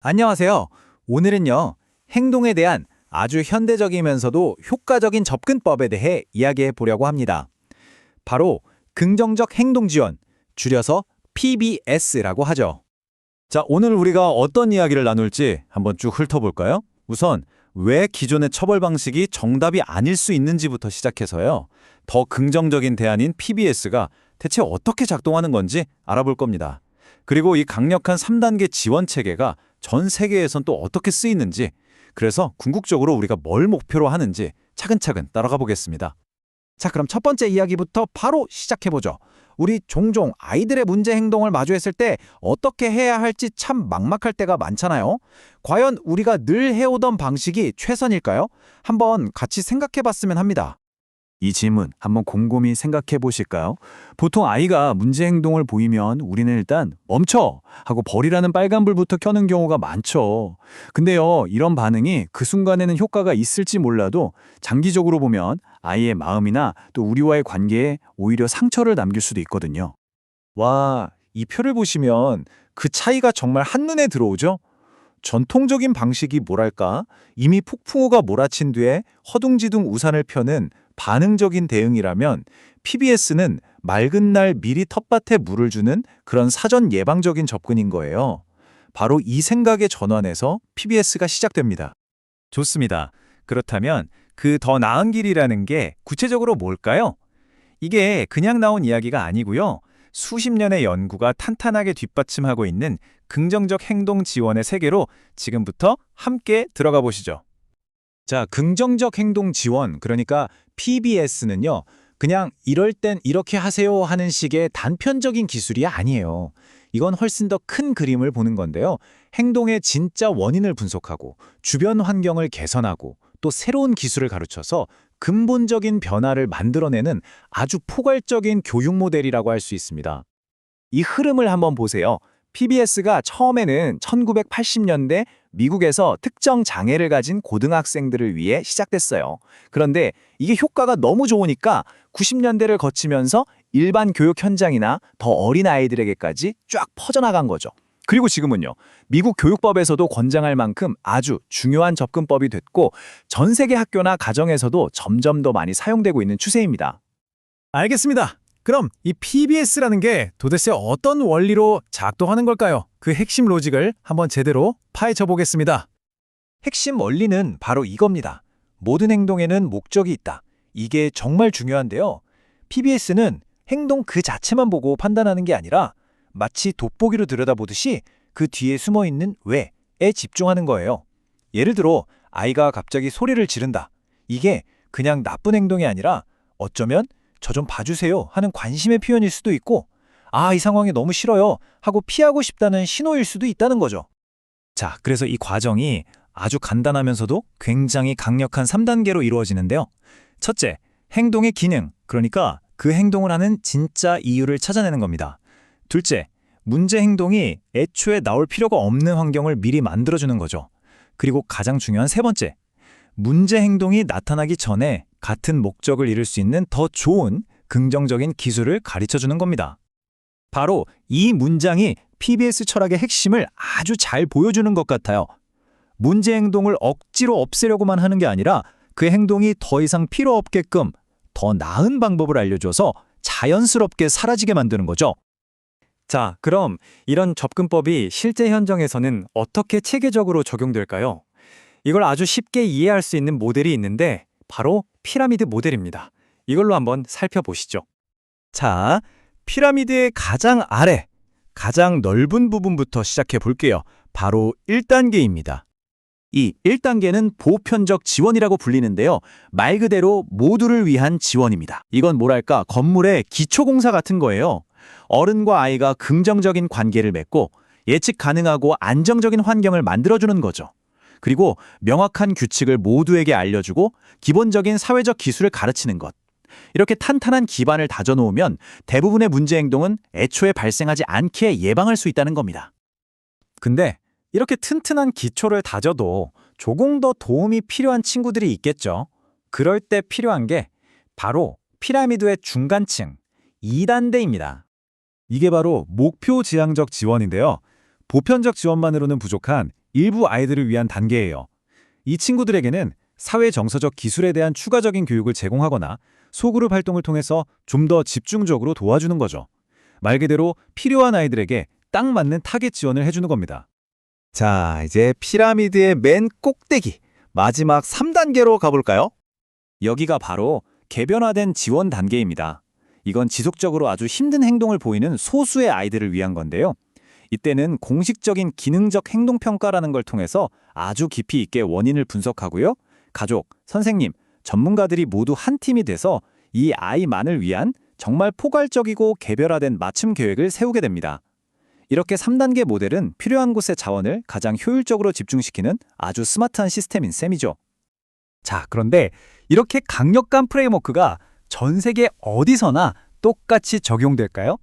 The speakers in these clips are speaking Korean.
안녕하세요. 오늘은요, 행동에 대한 아주 현대적이면서도 효과적인 접근법에 대해 이야기해 보려고 합니다. 바로 긍정적 행동 지원, 줄여서 PBS라고 하죠. 자, 오늘 우리가 어떤 이야기를 나눌지 한번 쭉 훑어볼까요? 우선 왜 기존의 처벌 방식이 정답이 아닐 수 있는지부터 시작해서요. 더 긍정적인 대안인 PBS가 대체 어떻게 작동하는 건지 알아볼 겁니다. 그리고 이 강력한 3단계 지원 체계가 전 세계에선 또 어떻게 쓰이는지, 그래서 궁극적으로 우리가 뭘 목표로 하는지 차근차근 따라가 보겠습니다. 자, 그럼 첫 번째 이야기부터 바로 시작해 보죠. 우리 종종 아이들의 문제 행동을 마주했을 때 어떻게 해야 할지 참 막막할 때가 많잖아요. 과연 우리가 늘 해오던 방식이 최선일까요? 한번 같이 생각해 봤으면 합니다. 이 질문 한번 곰곰이 생각해 보실까요? 보통 아이가 문제 행동을 보이면 우리는 일단 멈춰! 하고 벌이라는 빨간불부터 켜는 경우가 많죠. 근데요, 이런 반응이 그 순간에는 효과가 있을지 몰라도 장기적으로 보면 아이의 마음이나 또 우리와의 관계에 오히려 상처를 남길 수도 있거든요. 와, 이 표를 보시면 그 차이가 정말 한눈에 들어오죠? 전통적인 방식이 뭐랄까, 이미 폭풍우가 몰아친 뒤에 허둥지둥 우산을 펴는 반응적인 대응이라면 PBS는 맑은 날 미리 텃밭에 물을 주는 그런 사전 예방적인 접근인 거예요. 바로 이 생각의 전환에서 PBS가 시작됩니다. 좋습니다. 그렇다면 그 더 나은 길이라는 게 구체적으로 뭘까요? 이게 그냥 나온 이야기가 아니고요. 수십 년의 연구가 탄탄하게 뒷받침하고 있는 긍정적 행동 지원의 세계로 지금부터 함께 들어가 보시죠. 자, 긍정적 행동 지원, 그러니까 PBS는요, 그냥 이럴 땐 이렇게 하세요 하는 식의 단편적인 기술이 아니에요. 이건 훨씬 더 큰 그림을 보는 건데요. 행동의 진짜 원인을 분석하고 주변 환경을 개선하고 또 새로운 기술을 가르쳐서 근본적인 변화를 만들어내는 아주 포괄적인 교육 모델이라고 할 수 있습니다. 이 흐름을 한번 보세요. PBS가 처음에는 1980년대 미국에서 특정 장애를 가진 고등학생들을 위해 시작됐어요. 그런데 이게 효과가 너무 좋으니까 90년대를 거치면서 일반 교육 현장이나 더 어린 아이들에게까지 쫙 퍼져나간 거죠. 그리고 지금은요, 미국 교육법에서도 권장할 만큼 아주 중요한 접근법이 됐고 전 세계 학교나 가정에서도 점점 더 많이 사용되고 있는 추세입니다. 알겠습니다. 그럼 이 PBS라는 게 도대체 어떤 원리로 작동하는 걸까요? 그 핵심 로직을 한번 제대로 파헤쳐 보겠습니다. 핵심 원리는 바로 이겁니다. 모든 행동에는 목적이 있다. 이게 정말 중요한데요. PBS는 행동 그 자체만 보고 판단하는 게 아니라 마치 돋보기로 들여다보듯이 그 뒤에 숨어있는 왜에 집중하는 거예요. 예를 들어 아이가 갑자기 소리를 지른다. 이게 그냥 나쁜 행동이 아니라 어쩌면 저 좀 봐주세요 하는 관심의 표현일 수도 있고, 아, 이 상황이 너무 싫어요 하고 피하고 싶다는 신호일 수도 있다는 거죠. 자, 그래서 이 과정이 아주 간단하면서도 굉장히 강력한 3단계로 이루어지는데요. 첫째, 행동의 기능, 그러니까 그 행동을 하는 진짜 이유를 찾아내는 겁니다. 둘째, 문제 행동이 애초에 나올 필요가 없는 환경을 미리 만들어주는 거죠. 그리고 가장 중요한 세 번째, 문제 행동이 나타나기 전에 같은 목적을 이룰 수 있는 더 좋은 긍정적인 기술을 가르쳐주는 겁니다. 바로 이 문장이 PBS 철학의 핵심을 아주 잘 보여주는 것 같아요. 문제 행동을 억지로 없애려고만 하는 게 아니라 그 행동이 더 이상 필요 없게끔 더 나은 방법을 알려줘서 자연스럽게 사라지게 만드는 거죠. 자, 그럼 이런 접근법이 실제 현장에서는 어떻게 체계적으로 적용될까요? 이걸 아주 쉽게 이해할 수 있는 모델이 있는데 바로 피라미드 모델입니다. 이걸로 한번 살펴보시죠. 자, 피라미드의 가장 아래, 가장 넓은 부분부터 시작해 볼게요. 바로 1단계입니다. 이 1단계는 보편적 지원이라고 불리는데요. 말 그대로 모두를 위한 지원입니다. 이건 뭐랄까, 건물의 기초공사 같은 거예요. 어른과 아이가 긍정적인 관계를 맺고 예측 가능하고 안정적인 환경을 만들어주는 거죠. 그리고 명확한 규칙을 모두에게 알려주고 기본적인 사회적 기술을 가르치는 것. 이렇게 탄탄한 기반을 다져놓으면 대부분의 문제 행동은 애초에 발생하지 않게 예방할 수 있다는 겁니다. 근데 이렇게 튼튼한 기초를 다져도 조금 더 도움이 필요한 친구들이 있겠죠. 그럴 때 필요한 게 바로 피라미드의 중간층, 2단계입니다. 이게 바로 목표 지향적 지원인데요. 보편적 지원만으로는 부족한 일부 아이들을 위한 단계예요. 이 친구들에게는 사회 정서적 기술에 대한 추가적인 교육을 제공하거나 소그룹 활동을 통해서 좀 더 집중적으로 도와주는 거죠. 말 그대로 필요한 아이들에게 딱 맞는 타겟 지원을 해주는 겁니다. 자, 이제 피라미드의 맨 꼭대기, 마지막 3단계로 가볼까요? 여기가 바로 개변화된 지원 단계입니다. 이건 지속적으로 아주 힘든 행동을 보이는 소수의 아이들을 위한 건데요. 이때는 공식적인 기능적 행동평가라는 걸 통해서 아주 깊이 있게 원인을 분석하고요. 가족, 선생님, 전문가들이 모두 한 팀이 돼서 이 아이만을 위한 정말 포괄적이고 개별화된 맞춤 계획을 세우게 됩니다. 이렇게 3단계 모델은 필요한 곳의 자원을 가장 효율적으로 집중시키는 아주 스마트한 시스템인 셈이죠. 자, 그런데 이렇게 강력한 프레임워크가 전 세계 어디서나 똑같이 적용될까요?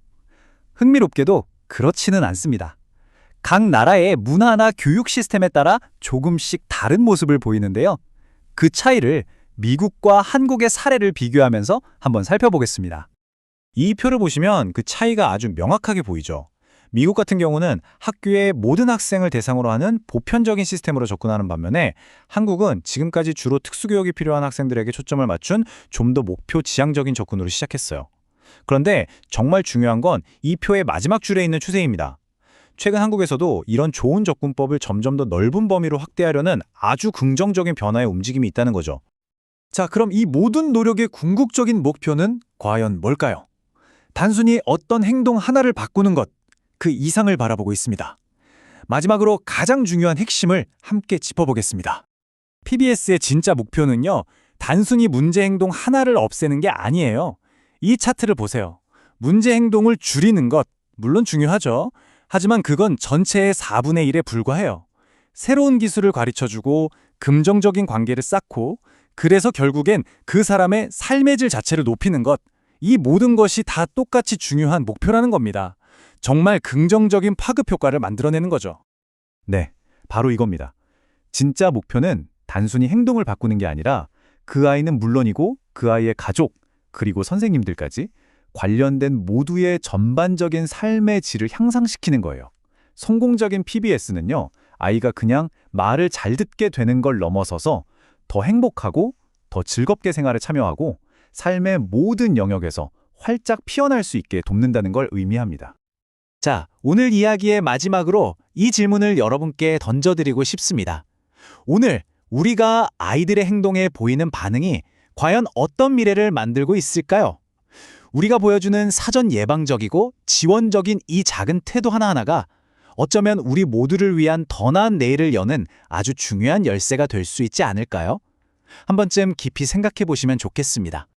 흥미롭게도 그렇지는 않습니다. 각 나라의 문화나 교육 시스템에 따라 조금씩 다른 모습을 보이는데요. 그 차이를 미국과 한국의 사례를 비교하면서 한번 살펴보겠습니다. 이 표를 보시면 그 차이가 아주 명확하게 보이죠. 미국 같은 경우는 학교의 모든 학생을 대상으로 하는 보편적인 시스템으로 접근하는 반면에 한국은 지금까지 주로 특수교육이 필요한 학생들에게 초점을 맞춘 좀 더 목표 지향적인 접근으로 시작했어요. 그런데 정말 중요한 건 이 표의 마지막 줄에 있는 추세입니다. 최근 한국에서도 이런 좋은 접근법을 점점 더 넓은 범위로 확대하려는 아주 긍정적인 변화의 움직임이 있다는 거죠. 자, 그럼 이 모든 노력의 궁극적인 목표는 과연 뭘까요? 단순히 어떤 행동 하나를 바꾸는 것, 그 이상을 바라보고 있습니다. 마지막으로 가장 중요한 핵심을 함께 짚어보겠습니다. PBS의 진짜 목표는요, 단순히 문제 행동 하나를 없애는 게 아니에요. 이 차트를 보세요. 문제 행동을 줄이는 것, 물론 중요하죠. 하지만 그건 전체의 4분의 1에 불과해요. 새로운 기술을 가르쳐주고 긍정적인 관계를 쌓고 그래서 결국엔 그 사람의 삶의 질 자체를 높이는 것, 이 모든 것이 다 똑같이 중요한 목표라는 겁니다. 정말 긍정적인 파급 효과를 만들어내는 거죠. 네, 바로 이겁니다. 진짜 목표는 단순히 행동을 바꾸는 게 아니라 그 아이는 물론이고 그 아이의 가족, 그리고 선생님들까지 관련된 모두의 전반적인 삶의 질을 향상시키는 거예요. 성공적인 PBS는요, 아이가 그냥 말을 잘 듣게 되는 걸 넘어서서 더 행복하고 더 즐겁게 생활에 참여하고 삶의 모든 영역에서 활짝 피어날 수 있게 돕는다는 걸 의미합니다. 자, 오늘 이야기의 마지막으로 이 질문을 여러분께 던져드리고 싶습니다. 오늘 우리가 아이들의 행동에 보이는 반응이 과연 어떤 미래를 만들고 있을까요? 우리가 보여주는 사전 예방적이고 지원적인 이 작은 태도 하나하나가 어쩌면 우리 모두를 위한 더 나은 내일을 여는 아주 중요한 열쇠가 될 수 있지 않을까요? 한 번쯤 깊이 생각해 보시면 좋겠습니다.